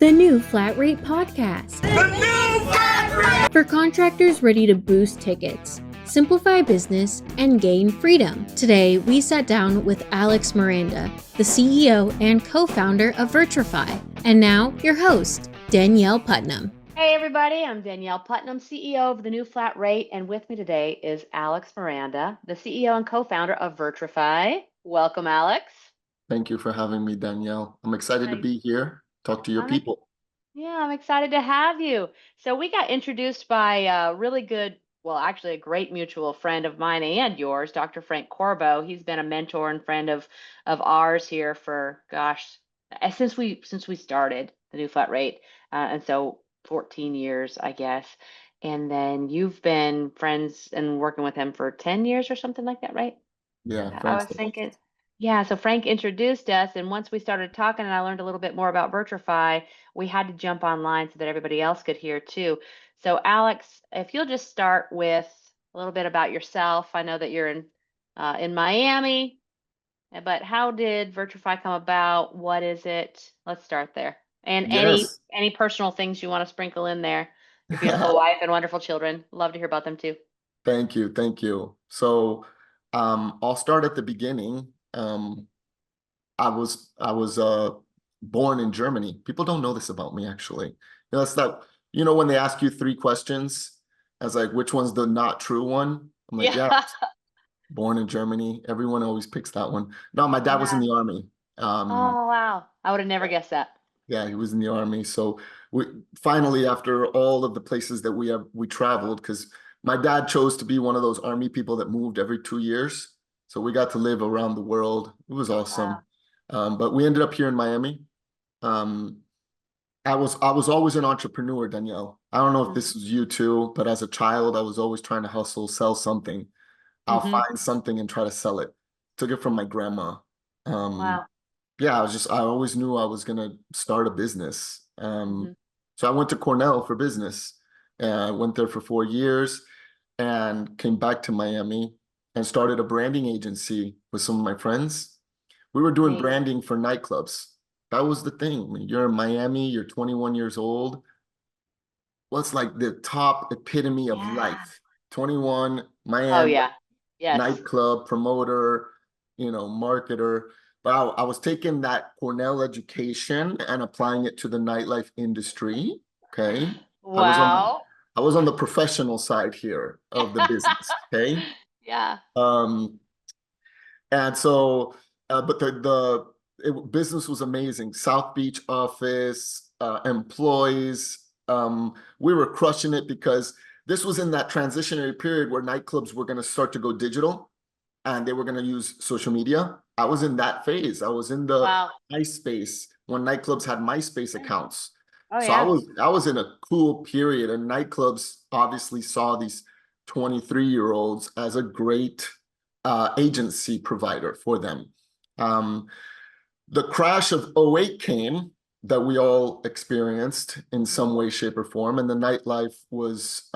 The new Flat Rate Podcast. The new Flat Rate! For contractors ready to boost tickets, simplify business, and gain freedom. Today, we sat down with Alex Miranda, the CEO and co-founder of Virtrify. And now, your host, Danielle Putnam. Hey everybody, I'm Danielle Putnam, CEO of the new Flat Rate, and with me today is Alex Miranda, the CEO and co-founder of Virtrify. Welcome, Alex. Thank you for having me, Danielle. I'm excited to be here, talk to your people. I'm excited to have you. So we got introduced by a really good, actually a great mutual friend of mine and yours, Dr. Frank Corbo. He's been a mentor and friend of ours here for, since we started the new Flat Rate, and so 14 years, I guess. And then you've been friends and working with him for 10 years or something like that, right? Yeah, I was thinking. Yeah, so Frank introduced us, and once we started talking and I learned a little bit more about Virtrify, we had to jump online so that everybody else could hear too. So Alex, if you'll just start with a little bit about yourself. I know that you're in Miami, but how did Virtrify come about? What is it? Let's start there. And Yes. any personal things you want to sprinkle in there. Your beautiful wife and wonderful children. Love to hear about them too. Thank you. So, I'll start at the beginning. I was born in Germany. People don't know this about me, actually. It's that, when they ask you three questions, I was like, which one's the not true one? I'm like, yeah, born in Germany. Everyone always picks that one. No, my dad was in the army. Oh, wow. I would have never guessed that. Yeah, he was in the army. So we finally, after all of the places that we traveled, because my dad chose to be one of those army people that moved every 2 years. So we got to live around the world. It was awesome. Wow. But we ended up here in Miami. I was always an entrepreneur, Danielle. I don't know if this is you too, but as a child, I was always trying to hustle, sell something. I'll find something and try to sell it. Took it from my grandma. Wow. Yeah, I always knew I was gonna start a business. So I went to Cornell for business. I went there for 4 years and came back to Miami and started a branding agency with some of my friends. We were doing branding for nightclubs. That was the thing. I mean, you're in Miami, you're 21 years old. What's like the top epitome of life? 21, Miami. Oh, yeah. Yes. Nightclub promoter, marketer. But I was taking that Cornell education and applying it to the nightlife industry. Okay. Wow. I was on the professional side here of the business. Okay. Yeah. And so, but the business was amazing. South Beach office, employees. We were crushing it because this was in that transitionary period where nightclubs were going to start to go digital and they were going to use social media. I was in that phase. I was in the MySpace when nightclubs had MySpace accounts. Oh, so yeah. I was in a cool period, and nightclubs obviously saw these 23-year-olds as a great agency provider for them. The crash of '08 came, that we all experienced in some way, shape, or form, and the nightlife was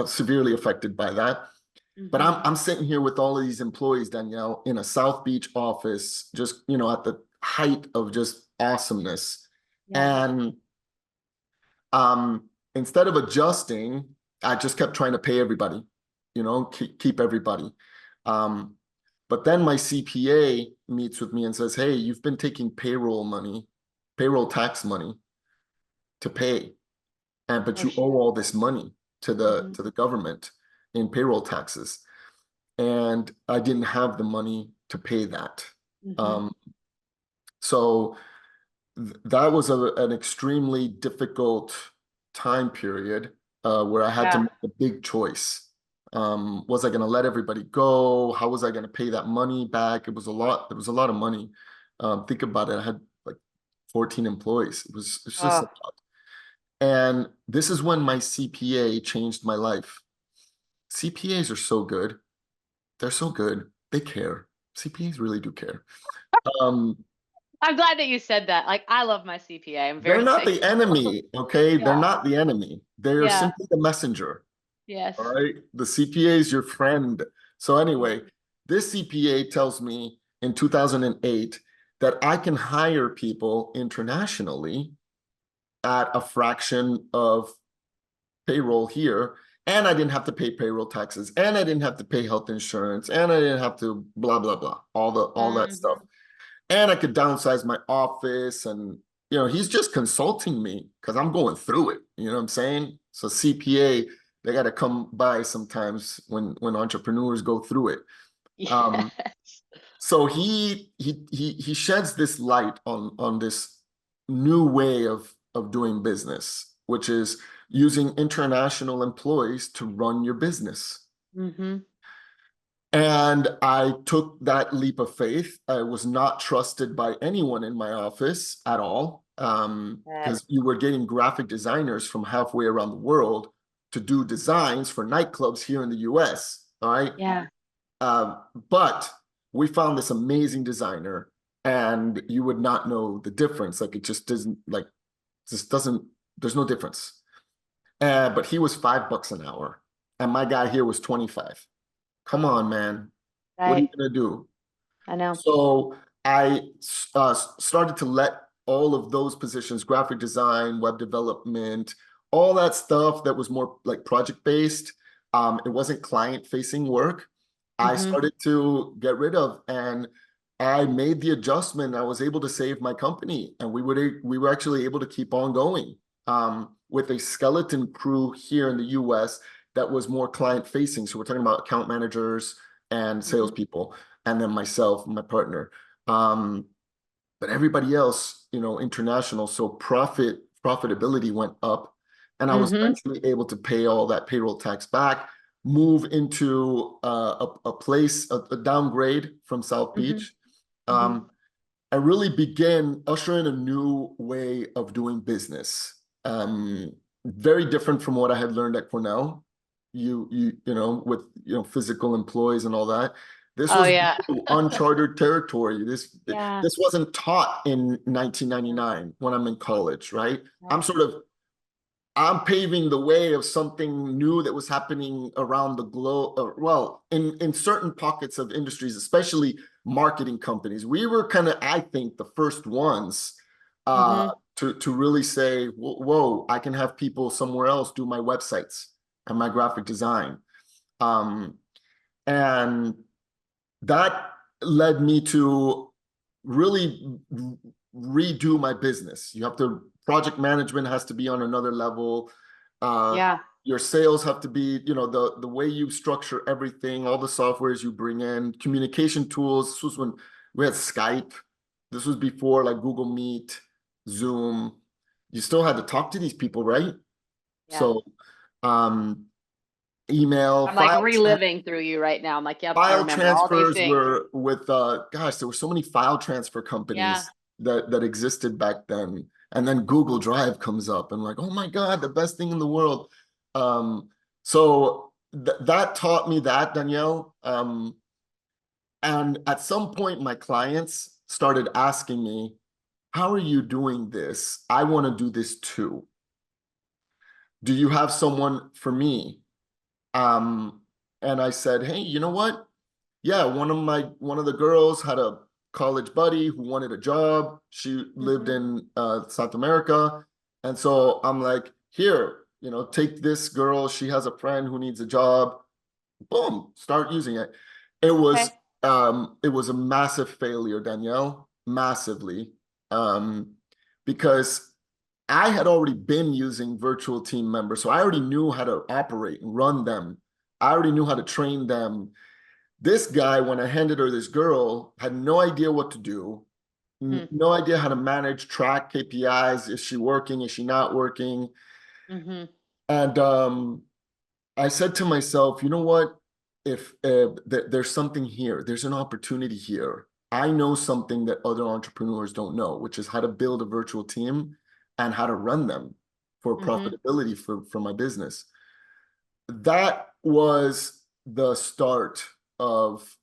severely affected by that. But I'm sitting here with all of these employees, Danielle, in a South Beach office, just at the height of just awesomeness. And instead of adjusting, I just kept trying to pay everybody, keep everybody. But then my CPA meets with me and says, "Hey, you've been taking payroll tax money to pay, but you owe all this money to the government in payroll taxes." And I didn't have the money to pay that. So that was an extremely difficult time period where I had to make a big choice. Was I going to let everybody go? How was I going to pay that money back? It was a lot. It was a lot of money. Think about it. I had like 14 employees. It's just a lot. And this is when my CPA changed my life. CPAs are so good. They're so good. They care. CPAs really do care. I'm glad that you said that. Like, I love my CPA. They're not the enemy, okay? They're not the enemy. They're simply the messenger. Yes. All right. The CPA is your friend. So anyway, this CPA tells me in 2008 that I can hire people internationally at a fraction of payroll here, and I didn't have to pay payroll taxes, and I didn't have to pay health insurance, and I didn't have to blah blah blah, all that stuff. And I could downsize my office, and he's just consulting me because I'm going through it. You know what I'm saying? So CPA, they got to come by sometimes when entrepreneurs go through it. Yes. So he sheds this light on this new way of doing business, which is using international employees to run your business. Mm-hmm. And I took that leap of faith. I was not trusted by anyone in my office at all, because you were getting graphic designers from halfway around the world to do designs for nightclubs here in the US. All right. Yeah. But we found this amazing designer, and you would not know the difference. Like, it just doesn't, there's no difference. But he was $5 an hour, and my guy here was 25. Come on, man. Right. What are you gonna do? I know. So I started to let all of those positions, graphic design, web development, all that stuff that was more like project-based, it wasn't client-facing work, I started to get rid of, and I made the adjustment. I was able to save my company, and we were actually able to keep on going with a skeleton crew here in the US that was more client-facing. So we're talking about account managers and salespeople, and then myself and my partner. But everybody else, international. So profitability went up, and I was eventually able to pay all that payroll tax back, move into a place, a downgrade from South Beach. I really began ushering a new way of doing business. Very different from what I had learned at Cornell. With physical employees and all that. This was uncharted territory. This wasn't taught in 1999 when I'm in college, right? I'm paving the way of something new that was happening around the globe. In certain pockets of industries, especially marketing companies, we were kind of, I think, the first ones to really say, whoa, I can have people somewhere else do my websites and my graphic design. And that led me to really redo my business. Project management has to be on another level. Your sales have to be, the way you structure everything, all the softwares you bring in, communication tools. This was when we had Skype. This was before like Google Meet, Zoom. You still had to talk to these people, right? Yeah. So email. I'm like reliving through you right now. I'm like, yep, I file remember all these transfers things. were with there were so many file transfer companies that existed back then. And then Google Drive comes up, and like, oh my God, the best thing in the world. So that taught me that, Danielle. And at some point, my clients started asking me, how are you doing this? I want to do this too. Do you have someone for me? And I said, hey, you know what? Yeah, one of the girls had a college buddy who wanted a job. She lived in South America. And so I'm like, here, take this girl. She has a friend who needs a job. Boom, start using it. It was a massive failure, Danielle, massively. Because I had already been using virtual team members, so I already knew how to operate and run them. I already knew how to train them. This guy, when I handed her this girl, had no idea what to do, no idea how to manage, track KPIs. Is she working? Is she not working? And I said to myself, you know what? If there's something here, there's an opportunity here. I know something that other entrepreneurs don't know, which is how to build a virtual team and how to run them for profitability for my business. That was the start of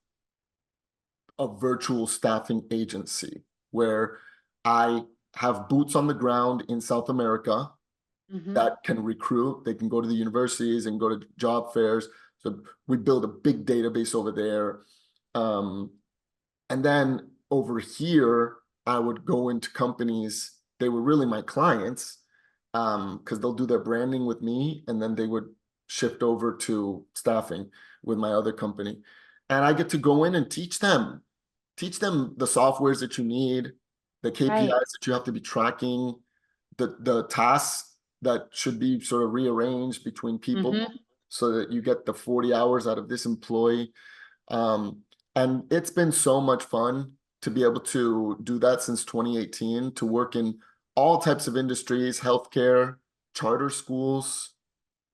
a virtual staffing agency where I have boots on the ground in South America that can recruit. They can go to the universities and go to job fairs. So we build a big database over there. And then over here, I would go into companies. They were really my clients, because they'll do their branding with me and then they would shift over to staffing with my other company. And I get to go in and teach them the softwares that you need, the KPIs Right. that you have to be tracking, the tasks that should be sort of rearranged between people Mm-hmm. so that you get the 40 hours out of this employee. And it's been so much fun to be able to do that since 2018, to work in all types of industries, healthcare, charter schools,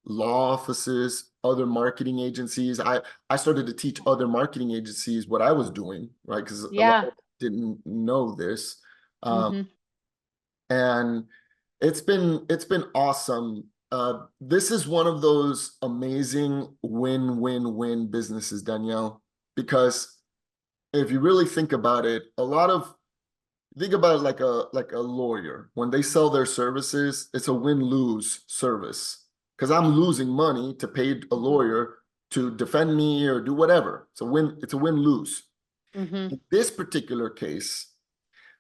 law offices, other marketing agencies. I started to teach other marketing agencies what I was doing, right? Because a lot Yeah. of them didn't know this. Um, Mm-hmm. and it's been awesome. This is one of those amazing win-win-win businesses, Danielle, because if you really think about it, think about it like a lawyer. When they sell their services, it's a win-lose service because I'm losing money to pay a lawyer to defend me or do whatever. It's a win-lose. Mm-hmm. In this particular case,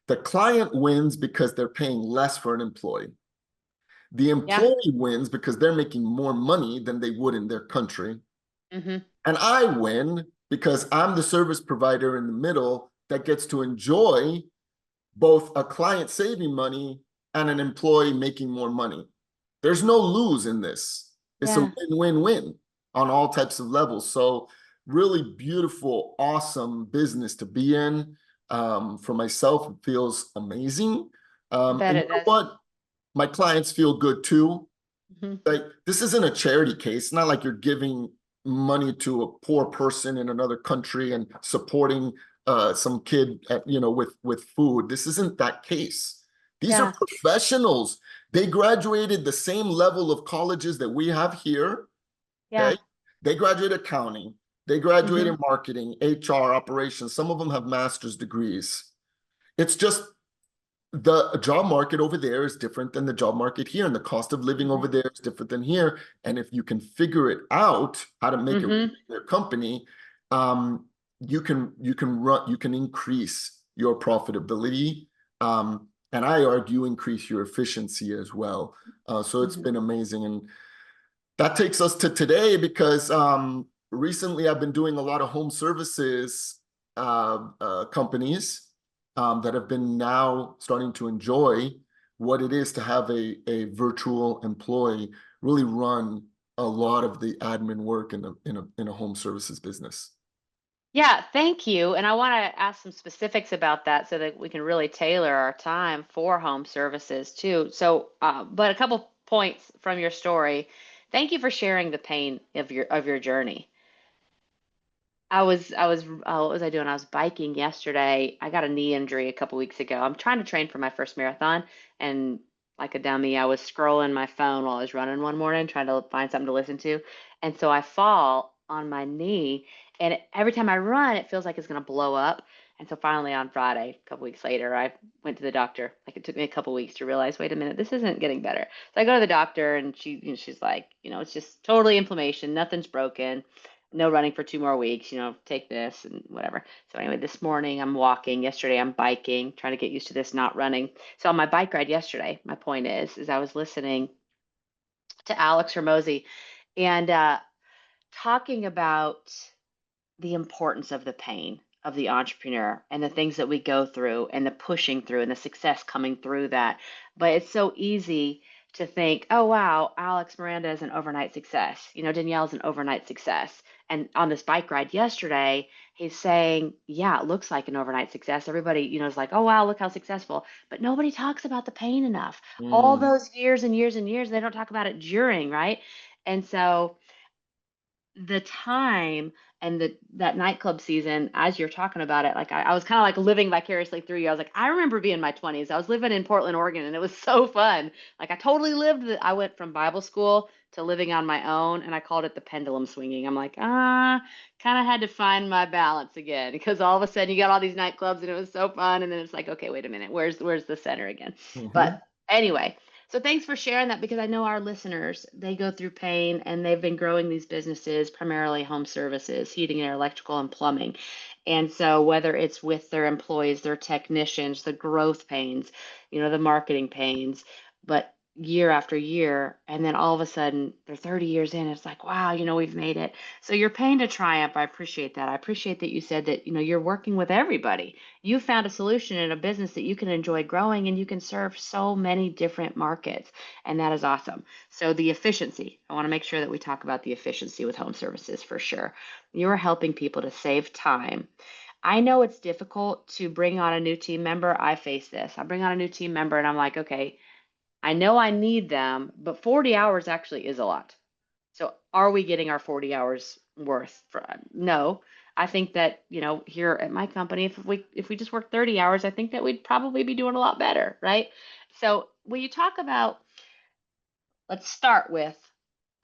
the client wins because they're paying less for an employee. The Yeah. employee wins because they're making more money than they would in their country. Mm-hmm. And I win because I'm the service provider in the middle that gets to enjoy both a client saving money and an employee making more money. There's no lose in this. It's a Yeah. win-win-win on all types of levels. So really beautiful, awesome business to be in. For myself, it feels amazing. I bet And you it know does. what? My clients feel good too. Mm-hmm. Like, this isn't a charity case. It's not like you're giving money to a poor person in another country and supporting some kid with food. This isn't that case. These are Yeah. professionals. They graduated the same level of colleges that we have here. Yeah. Okay, they graduate accounting, they graduate Mm-hmm. in marketing, HR, operations. Some of them have master's degrees. It's just the job market over there is different than the job market here, and the cost of living over there is different than here. And if you can figure it out how to make it work Mm-hmm. in your company, um, you can increase your profitability, and I argue increase your efficiency as well. So it's Mm-hmm. been amazing, and that takes us to today because recently I've been doing a lot of home services companies that have been now starting to enjoy what it is to have a virtual employee really run a lot of the admin work in a home services business. Yeah, thank you. And I want to ask some specifics about that so that we can really tailor our time for home services too. So, but a couple points from your story. Thank you for sharing the pain of your journey. What was I doing? I was biking yesterday. I got a knee injury a couple weeks ago. I'm trying to train for my first marathon, and like a dummy, I was scrolling my phone while I was running one morning, trying to find something to listen to. And so I fall on my knee, and every time I run, it feels like it's gonna blow up. And so finally on Friday, a couple weeks later, I went to the doctor. Like it took me a couple weeks to realize, wait a minute, this isn't getting better. So I go to the doctor, and she's like, it's just totally inflammation, nothing's broken, no running for 2 more weeks, take this and whatever. So anyway, this morning I'm walking. Yesterday I'm biking, trying to get used to this not running. So on my bike ride yesterday, my point is I was listening to Alex Ramosi and talking about the importance of the pain of the entrepreneur and the things that we go through and the pushing through and the success coming through that. But it's so easy to think, oh, wow, Alex Miranda is an overnight success. Danielle's an overnight success. And on this bike ride yesterday, he's saying, yeah, it looks like an overnight success. Everybody, is like, oh, wow, look how successful. But nobody talks about the pain enough. All Mm. those years and years and years, they don't talk about it during, right? And so the time and that nightclub season, as you're talking about it, like I was kind of like living vicariously through you. I was like, I remember being in my 20s. I was living in Portland, Oregon, and it was so fun. Like I totally I went from Bible school to living on my own, and I called it the pendulum swinging. I'm like, kind of had to find my balance again because all of a sudden you got all these nightclubs and it was so fun, and then it's like, okay, wait a minute, where's the center again? Mhm. But anyway, so thanks for sharing that because I know our listeners, they go through pain and they've been growing these businesses, primarily home services, heating and electrical and plumbing. And so whether it's with their employees, their technicians, the growth pains, the marketing pains, but year after year, and then all of a sudden they're 30 years in. It's like, wow, we've made it. So you're paying to triumph. I appreciate that. I appreciate that you said that, you're working with everybody. You found a solution in a business that you can enjoy growing, and you can serve so many different markets. And that is awesome. So the efficiency, I want to make sure that we talk about the efficiency with home services for sure. You're helping people to save time. I know it's difficult to bring on a new team member. I face this. I bring on a new team member and I'm like, okay, I know I need them, but 40 hours actually is a lot. So are we getting our 40 hours worth for no. I think that, here at my company, if we just work 30 hours, I think that we'd probably be doing a lot better, right? So when you talk about, let's start with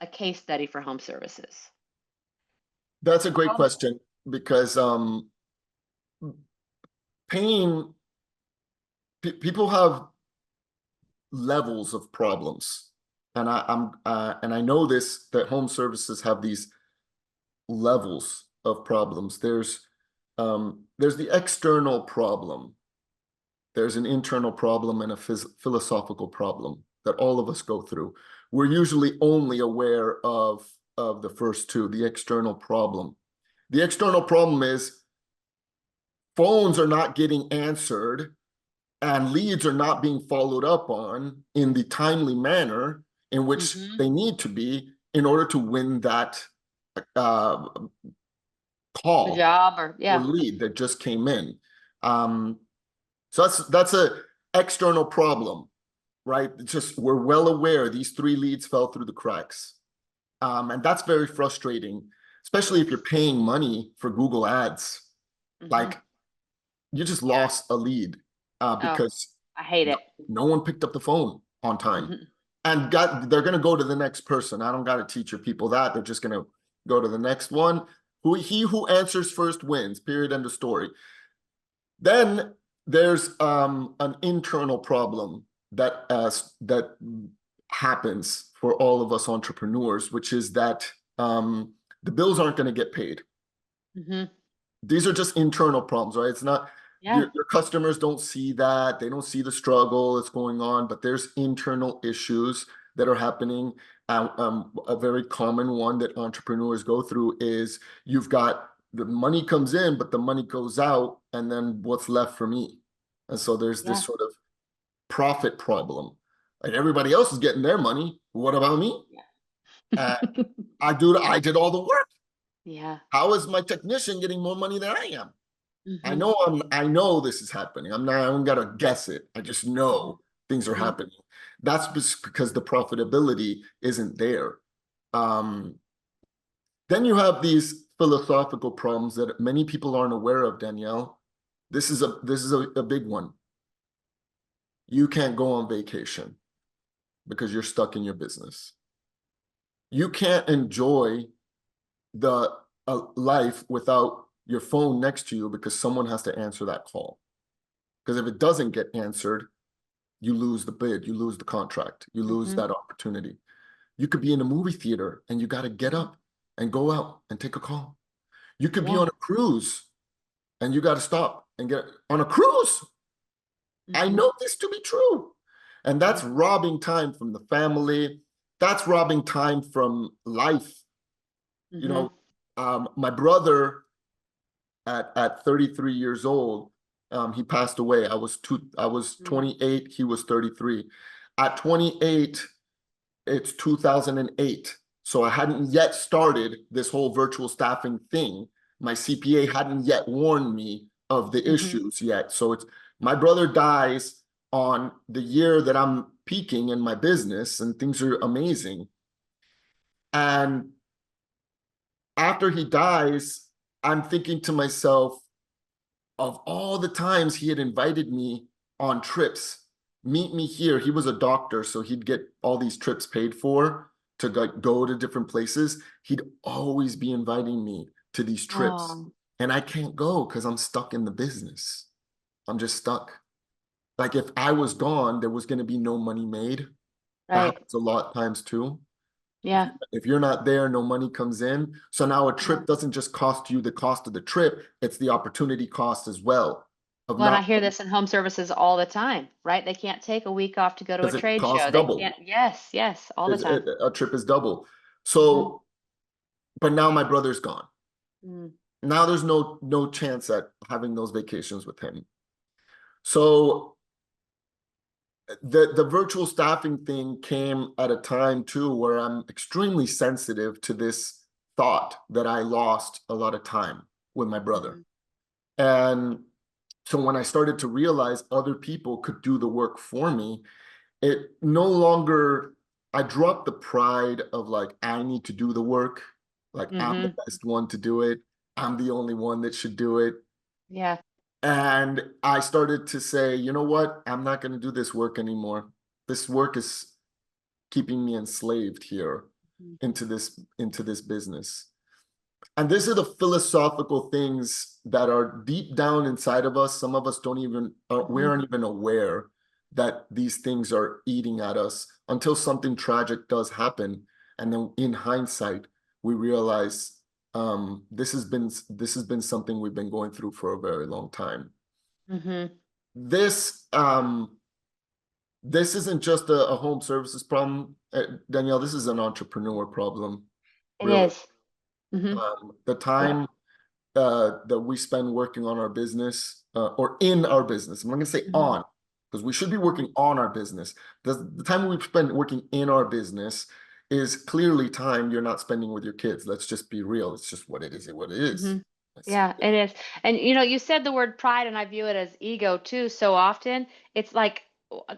a case study for home services. That's a great How- question because pain, people have levels of problems, and I know this, that home services have these levels of problems. There's the external problem. There's an internal problem and a philosophical problem that all of us go through. We're usually only aware of the first two, the external problem. The external problem is phones are not getting answered and leads are not being followed up on in the timely manner in which they need to be in order to win that uh, the call job or or yeah. lead that just came in. So that's a external problem, right? It's just, we're well aware these 3 leads fell through the cracks. And that's very frustrating, especially if you're paying money for Google Ads. Like, you just lost a lead because I hate it. no one picked up the phone on time. And they're going to go to the next person. I don't got to teach your people that. They're just going to go to the next one. He who answers first wins, period, end of story. Then there's an internal problem that happens for all of us entrepreneurs, which is that the bills aren't going to get paid. These are just internal problems, right? It's not your customers don't see that. They don't see the struggle that's going on, but there's internal issues that are happening. A very common one that entrepreneurs go through is you've got the money comes in, but the money goes out, and then what's left for me? And so there's this sort of profit problem. And everybody else is getting their money. What about me? I did all the work. Yeah. How is my technician getting more money than I am? I know this is happening. I don't gotta guess it. I just know things are happening. That's just because the profitability isn't there. Then you have these philosophical problems that many people aren't aware of, Danielle. This is a big one. You can't go on vacation because you're stuck in your business. You can't enjoy the life without your phone next to you because someone has to answer that call. Because if it doesn't get answered, you lose the bid, you lose the contract, you lose that opportunity. You could be in a movie theater and you got to get up and go out and take a call. You could be on a cruise and you got to stop and get on a cruise. I know this to be true. And that's robbing time from the family. That's robbing time from life. You know, my brother at 33 years old, he passed away. I was 28, he was 33. At 28, it's 2008. So I hadn't yet started this whole virtual staffing thing. My CPA hadn't yet warned me of the issues yet. So it's my brother dies on the year that I'm peaking in my business and things are amazing. And after he dies, I'm thinking to myself, of all the times he had invited me on trips, meet me here. He was a doctor, so he'd get all these trips paid for to go to different places. He'd always be inviting me to these trips. And I can't go because I'm stuck in the business. I'm just stuck. Like if I was gone, there was going to be no money made. That happens a lot of times too. Yeah. If you're not there, no money comes in. So now a trip doesn't just cost you the cost of the trip, it's the opportunity cost as well. of Well, and I not, hear this in home services all the time, right? They can't take a week off to go to a because it trade costs show. They double. can't. Yes, yes, all the time. A trip is double. Hmm. So, but now my brother's gone. Mm. Now there's no chance at having those vacations with him. So the virtual staffing thing came at a time too where I'm extremely sensitive to this thought that I lost a lot of time with my brother. And so when I started to realize other people could do the work for me, it no longer, I dropped the pride of like, I need to do the work. Like I'm the Hmm. best one to do it. I'm the only one that should do it. Yeah. And I started to say, you know what? I'm not going to do this work anymore. This work is keeping me enslaved here into this business. And these are the philosophical things that are deep down inside of us. Some of us don't even, we aren't even aware that these things are eating at us until something tragic does happen. And then in hindsight, we realize this has been something we've been going through for a very long time. Hmm. This this isn't just a home services problem, Danielle. This is an entrepreneur problem, It really. is. Hmm. The time that we spend working on our business or in our business. I'm not going to say on, because we should be working on our business. The time we spend working in our business is clearly time you're not spending with your kids. Let's just be real. It's just what it is. What it is. Hmm. Yeah, it is. And you said the word pride, and I view it as ego too. So often, it's like,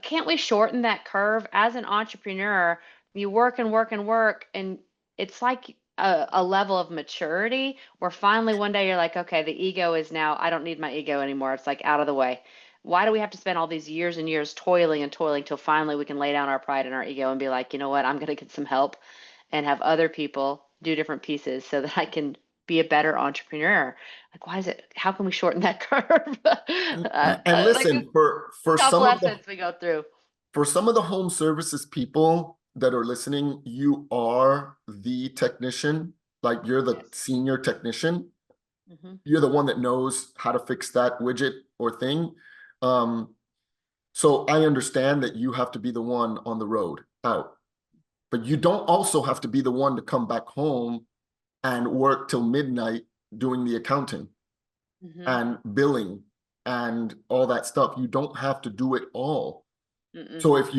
can't we shorten that curve? As an entrepreneur, you work and work and work, and it's like a level of maturity where finally one day you're like, okay, the ego is now, I don't need my ego anymore. It's like out of the way. Why do we have to spend all these years and years toiling and toiling till finally we can lay down our pride and our ego and be like, you know what, I'm going to get some help and have other people do different pieces so that I can be a better entrepreneur. Like, why is it? How can we shorten that curve? And Like listen, for tough some of the lessons we go through. home services people that are listening, you are the technician. Like you're the Yes. senior technician. Hmm. You're the one that knows how to fix that widget or thing. So I understand that you have to be the one on the road out, but you don't also have to be the one to come back home and work till midnight doing the accounting Hmm. and billing and all that stuff. You don't have to do it all. Mm-mm. So if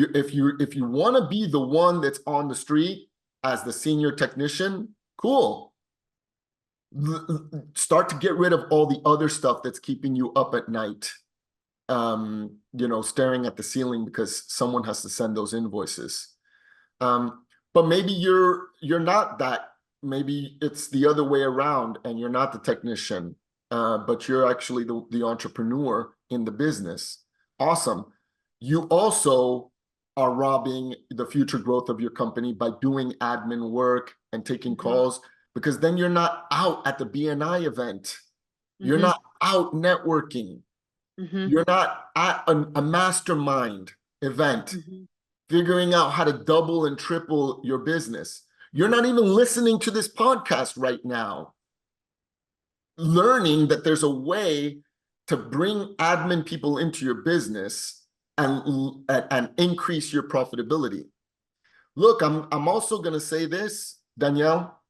you want to be the one that's on the street as the senior technician, cool. Start to get rid of all the other stuff that's keeping you up at night, staring at the ceiling because someone has to send those invoices. But maybe you're not that. Maybe it's the other way around, and you're not the technician, but you're actually the entrepreneur in the business. Awesome. You also are robbing the future growth of your company by doing admin work and taking calls, because then you're not out at the BNI event. You're not out networking. Hmm. You're not at a mastermind event Hmm. figuring out how to double and triple your business. You're not even listening to this podcast right now, learning that there's a way to bring admin people into your business and increase your profitability. Look, I'm also going to say this, Danielle.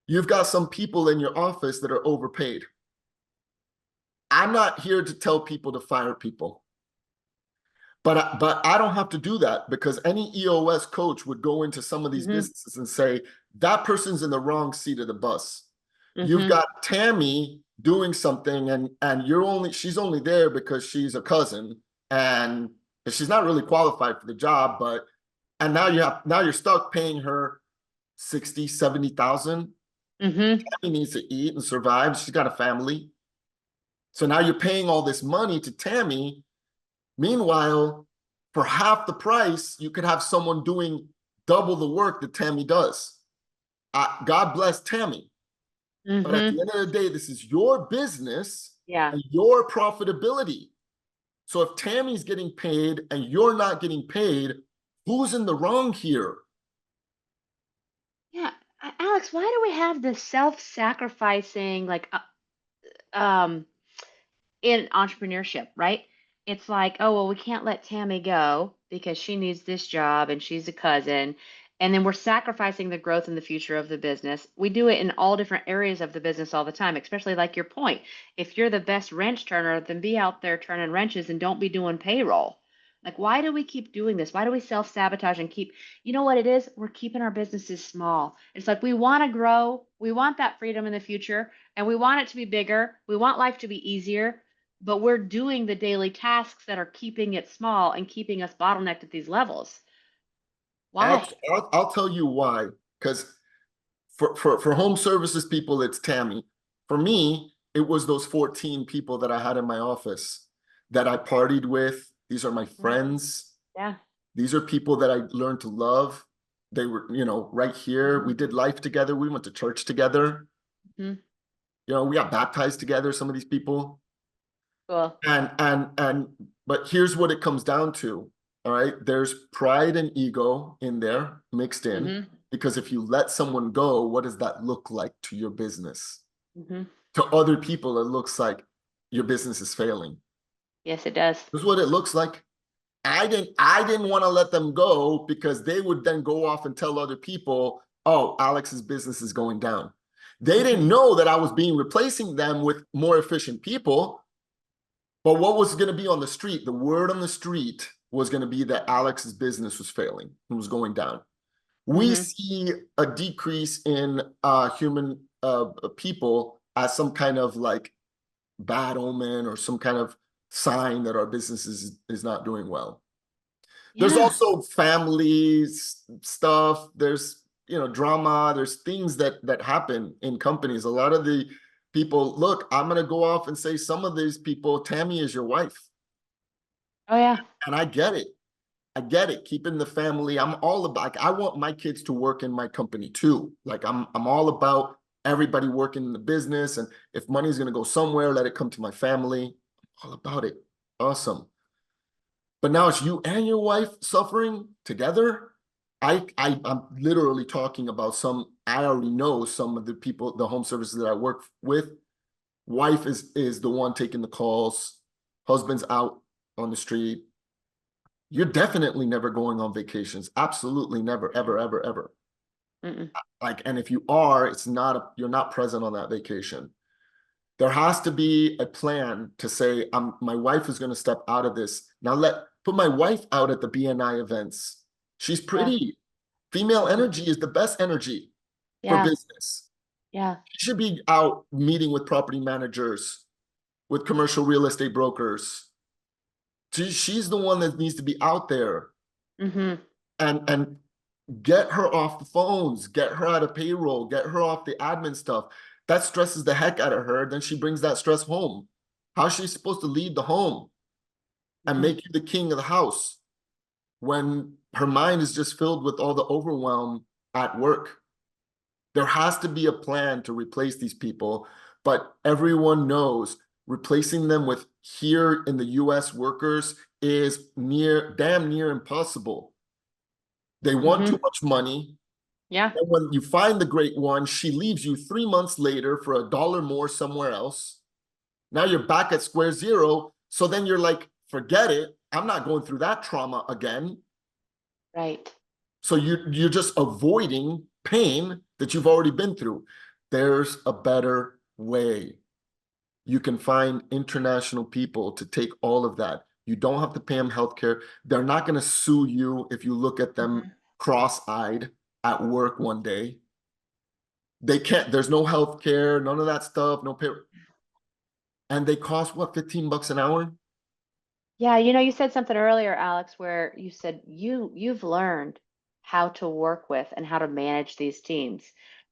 You've got some people in your office that are overpaid. I'm not here to tell people to fire people. But I don't have to do that, because any EOS coach would go into some of these businesses and say, that person's in the wrong seat of the bus. You've got Tammy doing something and she's only there because she's a cousin and she's not really qualified for the job, and now you're stuck paying her 60, 70,000. Tammy needs to eat and survive. She's got a family. So now you're paying all this money to Tammy. Meanwhile, for half the price, you could have someone doing double the work that Tammy does. God bless Tammy. But at the end of the day, this is your business Yeah. and your profitability. So if Tammy's getting paid and you're not getting paid, who's in the wrong here? Yeah. Alex, why do we have this self-sacrificing, like, um, in entrepreneurship, right? It's like, oh, well, we can't let Tammy go because she needs this job and she's a cousin. And then we're sacrificing the growth and the future of the business. We do it in all different areas of the business all the time, especially like your point. If you're the best wrench turner, then be out there turning wrenches and don't be doing payroll. Like, why do we keep doing this? Why do we self sabotage and keep, you know what it is? We're keeping our businesses small. It's like we want to grow, we want that freedom in the future, and we want it to be bigger. We want life to be easier, but we're doing the daily tasks that are keeping it small and keeping us bottlenecked at these levels. Why? I'll tell you why. Because for home services people, it's Tammy. For me, it was those 14 people that I had in my office that I partied with. These are my friends. Yeah. These are people that I learned to love. They were, right here. We did life together. We went to church together. Mm-hmm. We got baptized together, some of these people. Cool. But here's what it comes down to. All right. There's pride and ego in there mixed in. Mm-hmm. Because if you let someone go, what does that look like to your business? Mm-hmm. To other people, it looks like your business is failing. Yes, it does. This is what it looks like. I didn't want to let them go because they would then go off and tell other people, oh, Alex's business is going down. They didn't know that I was replacing them with more efficient people. But what was going to be on the street? The word on the street was going to be that Alex's business was failing and was going down. We see a decrease in human people as some kind of like bad omen or some kind of sign that our business is not doing well. Yeah. There's also families stuff. There's drama. There's things that happen in companies. A lot of the people, look, I'm gonna go off and say some of these people, Tammy is your wife. Oh yeah. And I get it. I get it. Keeping the family. I'm all about. Like, I want my kids to work in my company too. Like I'm all about everybody working in the business. And if money's gonna go somewhere, let it come to my family. I'm all about it. Awesome. But now it's you and your wife suffering together. I'm literally talking about I already know some of the people, the home services that I work with. Wife is the one taking the calls. Husband's out on the street. You're definitely never going on vacations. Absolutely never, ever, ever, ever. Like, and if you are, you're not present on that vacation. There has to be a plan to say, my wife is going to step out of this. Now put my wife out at the BNI events. She's pretty. Yeah. Female energy is the best energy for business. Yeah. She should be out meeting with property managers, with commercial real estate brokers. She's the one that needs to be out there. And get her off the phones, get her out of payroll, get her off the admin stuff. That stresses the heck out of her. Then she brings that stress home. How's she supposed to lead the home and make you the king of the house when her mind is just filled with all the overwhelm at work? There has to be a plan to replace these people, but everyone knows replacing them with here in the US workers is damn near impossible. They want too much money. Yeah. And when you find the great one, she leaves you 3 months later for $1 more somewhere else. Now you're back at square zero. So then you're like, forget it. I'm not going through that trauma again. Right. So you're just avoiding pain that you've already been through. There's a better way. You can find international people to take all of that. You don't have to pay them healthcare. They're not going to sue you if you look at them cross-eyed at work one day. They can't, there's no healthcare, none of that stuff, no pay. And they cost what, $15 an hour? Yeah, you said something earlier, Alex, where you said you've learned how to work with and how to manage these teams.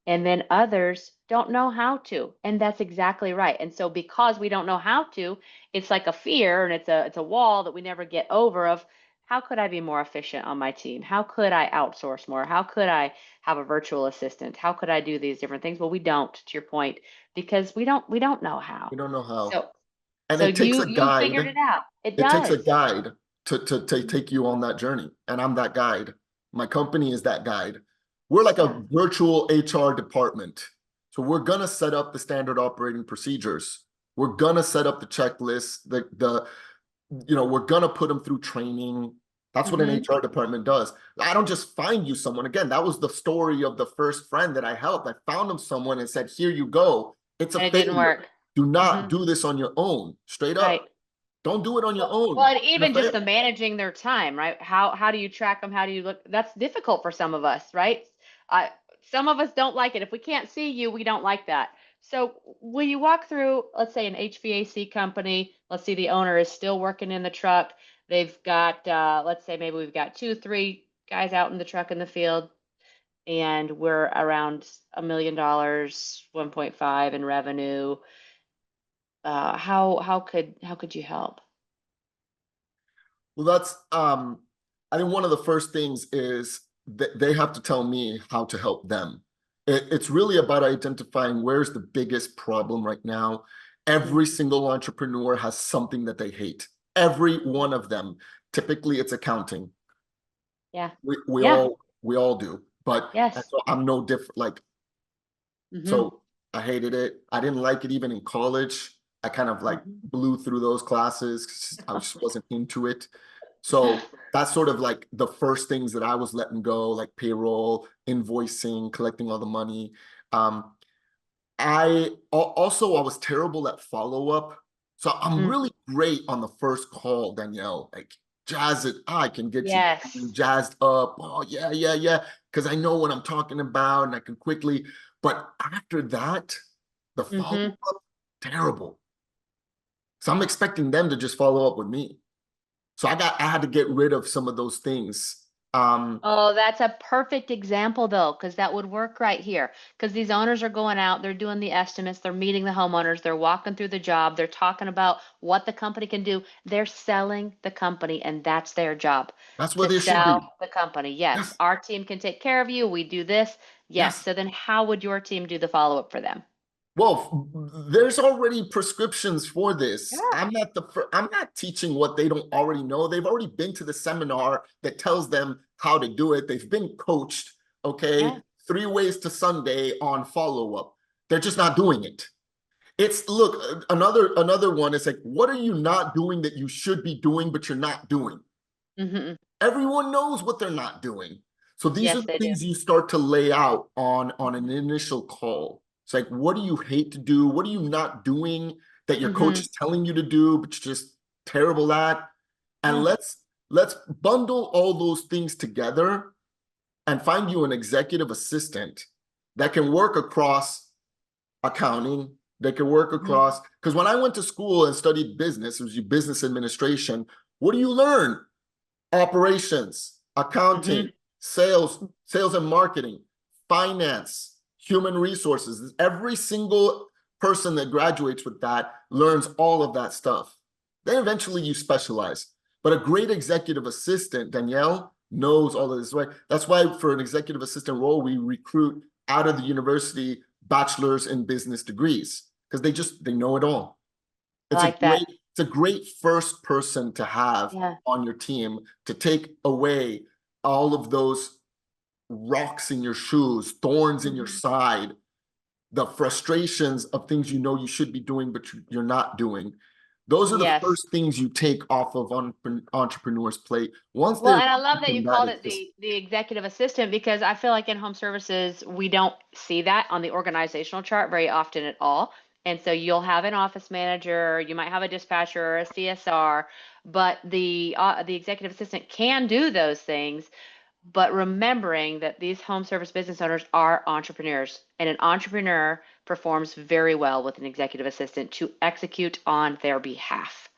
And then others don't know how to. And that's exactly right. And so because we don't know how to, it's like a fear and it's a wall that we never get over of how could I be more efficient on my team? How could I outsource more? How could I have a virtual assistant? How could I do these different things? Well, we don't, to your point, because we don't know how. We don't know how. So And so it takes a you guide. figured it out. It It takes a does. guide to take you on that journey. And I'm that guide. My company is that guide. We're like a virtual HR department. So we're going to set up the standard operating procedures. We're gonna set up the checklist, we're gonna put them through training. That's what an HR department does. I don't just find you someone. Again, that was the story of the first friend that I helped. I found him someone and said, here you go. It's a And it didn't failure. work. Do not do this on your own. Straight Right. up. Don't do it on your Well, own. and even just the managing their time, right? How do you track them? How do you look? That's difficult for some of us, right? I Some of us don't like it. If we can't see you, we don't like that. So will you walk through, let's say an HVAC company, let's see the owner is still working in the truck. They've got let's say maybe we've got 2, 3 guys out in the truck in the field, and we're around $1 million, 1.5 in revenue. How could you help? Well, that's I think one of the first things is that they have to tell me how to help them. It's really about identifying where's the biggest problem right now. Every single entrepreneur has something that they hate. Every one of them. Typically, it's accounting. Yeah. We Yeah. all do. But Yes. so I'm no different. Like, so I hated it. I didn't like it even in college. I kind of like blew through those classes 'cause I just wasn't into it. So that's sort of like the first things that I was letting go, like payroll, invoicing, collecting all the money. I was terrible at follow-up. So I'm really great on the first call, Danielle. Like jazz it. I can get you Yes. jazzed up. Oh, yeah, yeah, yeah. Because I know what I'm talking about and I can quickly. But after that, the follow-up, terrible. So I'm expecting them to just follow up with me. So I had to get rid of some of those things. Oh, that's a perfect example though, because that would work right here. Because these owners are going out, they're doing the estimates, they're meeting the homeowners, they're walking through the job, they're talking about what the company can do. They're selling the company, and that's their job, That's where to they should be. sell the company. Yes, Yes, our team can take care of you. We do this. Yes. yes. So then how would your team do the follow-up for them? Well, there's already prescriptions for this. Yeah. I'm not teaching what they don't already know. They've already been to the seminar that tells them how to do it. They've been coached, okay? Yeah. 3 ways to Sunday on follow-up. They're just not doing it. It's look, another one is like, what are you not doing that you should be doing, but you're not doing? Everyone knows what they're not doing. So these are Yes, the they do. things you start to lay out on an initial call. It's like, what do you hate to do? What are you not doing that your coach is telling you to do, but you're just terrible at? And Yeah. let's bundle all those things together and find you an executive assistant that can work across accounting, that can work across, because when I went to school and studied business, it was business administration. What do you learn? Operations, accounting, sales and marketing, finance, human resources. Every single person that graduates with that learns all of that stuff. Then eventually you specialize. But a great executive assistant, Danielle, knows all of this, right? That's why for an executive assistant role, we recruit out of the university bachelor's in business degrees because they know it all. I like that. It's a great first person to have Yeah. on your team to take away all of those rocks in your shoes, thorns in your side, the frustrations of things you know you should be doing, but you're not doing. Those are the Yes. first things you take off of entrepreneurs' plate. Once Well, they're and I love that you that, called it's it just the executive assistant, because I feel like in home services we don't see that on the organizational chart very often at all. And so you'll have an office manager, you might have a dispatcher or a CSR, but the executive assistant can do those things. But remembering that these home service business owners are entrepreneurs, and an entrepreneur performs very well with an executive assistant to execute on their behalf.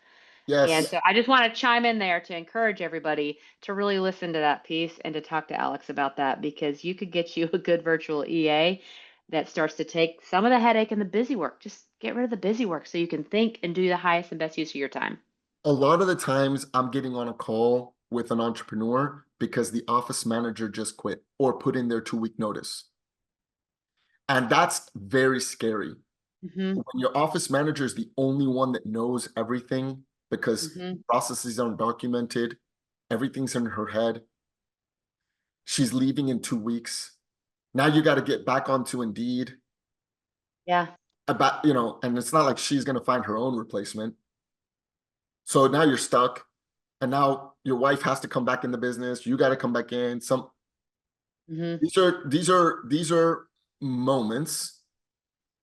And yes. so I just want to chime in there to encourage everybody to really listen to that piece and to talk to Alex about that, because you could get you a good virtual EA that starts to take some of the headache and the busy work. Just get rid of the busy work so you can think and do the highest and best use of your time. A lot of the times I'm getting on a call with an entrepreneur because the office manager just quit or put in their 2-week notice. And that's very scary. Mm-hmm. When your office manager is the only one that knows everything because Mm-hmm. processes aren't documented, everything's in her head. She's leaving in 2 weeks. Now you got to get back onto Indeed. Yeah. about, and it's not like she's going to find her own replacement. So now you're stuck, and now your wife has to come back in the business. You got to come back in. These are moments,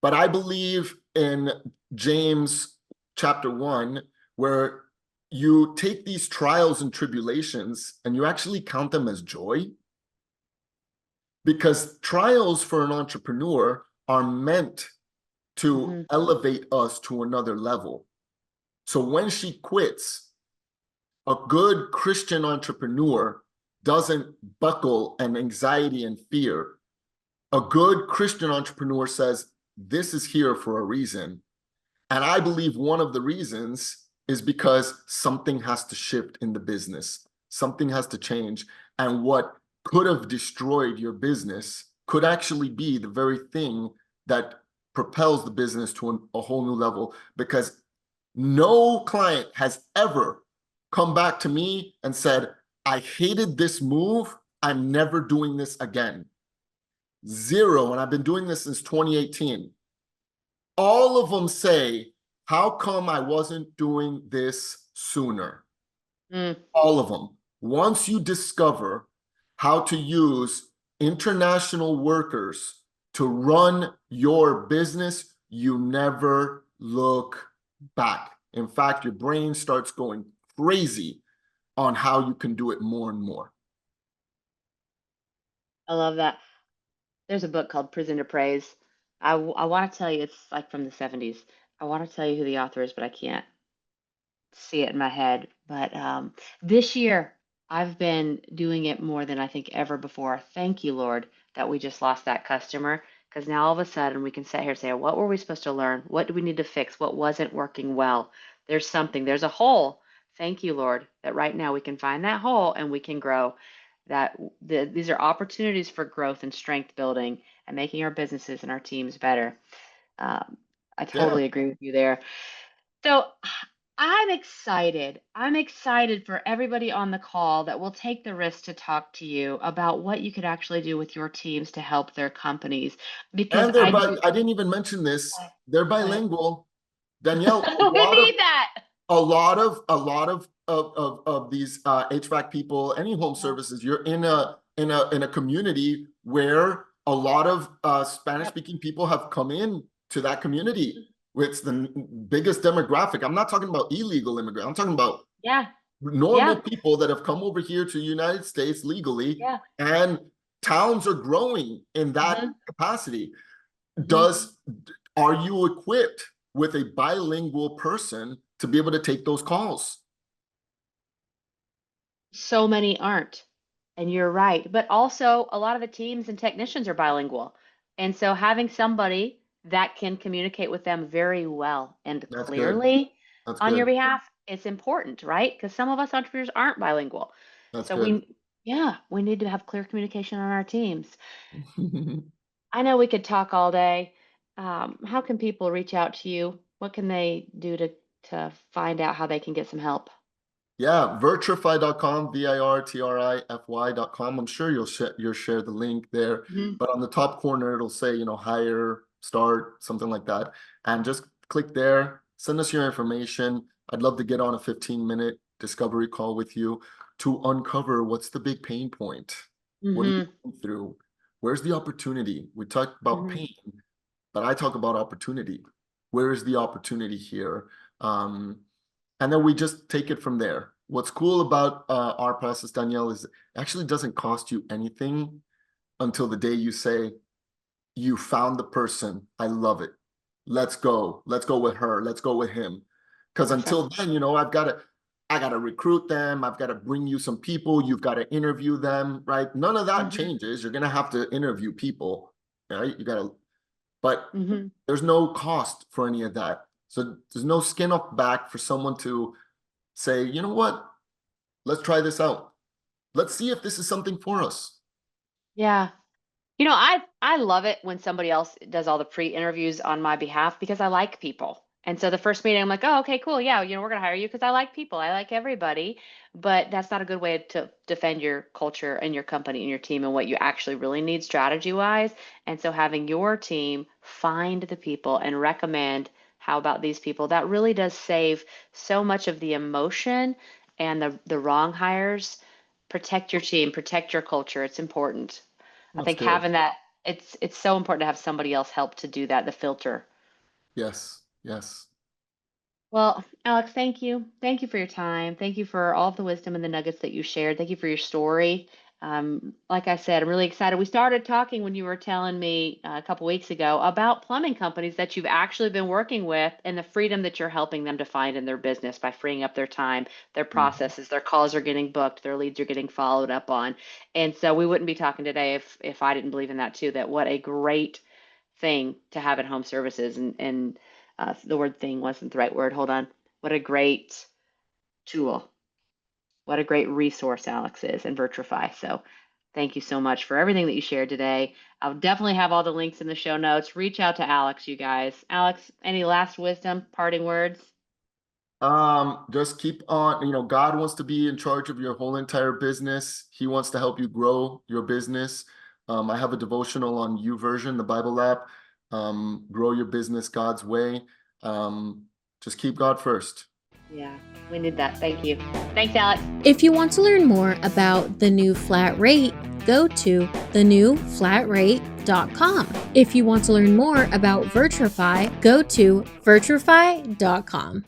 but I believe in James chapter 1, where you take these trials and tribulations and you actually count them as joy. Because trials for an entrepreneur are meant to elevate us to another level. So when she quits, a good Christian entrepreneur doesn't buckle in anxiety and fear. A good Christian entrepreneur says, this is here for a reason. And I believe one of the reasons is because something has to shift in the business. Something has to change. And what could have destroyed your business could actually be the very thing that propels the business to a whole new level, because no client has ever come back to me and said, I hated this move. I'm never doing this again. Zero. And I've been doing this since 2018. All of them say, how come I wasn't doing this sooner? All of them. Once you discover how to use international workers to run your business, you never look back. In fact, your brain starts going crazy on how you can do it more and more. I love that. There's a book called Prison to Praise. I want to tell you, it's like from the 70s. I want to tell you who the author is, but I can't see it in my head. But this year, I've been doing it more than I think ever before. Thank you, Lord, that we just lost that customer. Because now all of a sudden we can sit here and say, what were we supposed to learn? What do we need to fix? What wasn't working well? There's something, there's a hole. Thank you, Lord, that right now we can find that hole and we can grow. That these are opportunities for growth and strength building and making our businesses and our teams better. I Yeah. totally agree with you there. So I'm excited. I'm excited for everybody on the call that will take the risk to talk to you about what you could actually do with your teams to help their companies. Because And I didn't even mention this. They're go ahead. bilingual. Danielle, We need that. a lot of these HVAC people, any home services, you're in a community where a lot of Spanish speaking people have come in to that community. It's the biggest demographic. I'm not talking about illegal immigrants. I'm talking about Yeah. normal people that have come over here to the United States legally, Yeah. and towns are growing in that capacity. Are you equipped with a bilingual person to be able to take those calls? So many aren't. And you're right. But also, a lot of the teams and technicians are bilingual. And so having somebody that can communicate with them very well and That's good. clearly That's on your good. behalf, it's important, right? Because some of us entrepreneurs aren't bilingual. That's So good. we need to have clear communication on our teams. I know we could talk all day. How can people reach out to you? What can they do to find out how they can get some help? Yeah, virtrify.com, virtrify.com. I'm sure you'll share the link there, but on the top corner it'll say, hire, start, something like that. And just click there, send us your information. I'd love to get on a 15-minute discovery call with you to uncover what's the big pain point. What are you going through? Where's the opportunity? We talked about pain, but I talk about opportunity. Where is the opportunity here? And then we just take it from there. What's cool about our process, Danielle, is it actually doesn't cost you anything until the day you say, you found the person. I love it. Let's go. Let's go with her. Let's go with him. Because until then, I gotta recruit them. I've got to bring you some people. You've got to interview them, right? None of that changes. You're gonna have to interview people, right? But there's no cost for any of that. So there's no skin off back for someone to say, you know what? Let's try this out. Let's see if this is something for us. Yeah. I love it when somebody else does all the pre-interviews on my behalf because I like people. And so the first meeting, I'm like, oh, okay, cool. Yeah, we're going to hire you because I like people. I like everybody. But that's not a good way to defend your culture and your company and your team and what you actually really need strategy wise. And so having your team find the people and recommend, how about these people, that really does save so much of the emotion and the wrong hires. Protect your team, protect your culture. It's important. I That's think good. having that, it's so important to have somebody else help to do that, the filter. Yes, yes. Well, Alex, thank you. Thank you for your time. Thank you for all of the wisdom and the nuggets that you shared. Thank you for your story. Like I said, I'm really excited. We started talking when you were telling me a couple weeks ago about plumbing companies that you've actually been working with and the freedom that you're helping them to find in their business by freeing up their time, their Mhm. processes, their calls are getting booked, their leads are getting followed up on. And so we wouldn't be talking today if I didn't believe in that too, that what a great thing to have at home services and the word thing wasn't the right word. Hold on. What a great tool. What a great resource Alex is and Virtrify. So thank you so much for everything that you shared today. I'll definitely have all the links in the show notes. Reach out to Alex, you guys. Alex, any last wisdom, parting words? Just keep on, God wants to be in charge of your whole entire business. He wants to help you grow your business. I have a devotional on YouVersion, the Bible app. Grow your business God's way. Just keep God first. Yeah, we need that. Thank you. Thanks, Alex. If you want to learn more about the new flat rate, go to thenewflatrate.com. If you want to learn more about Virtrify, go to virtrify.com.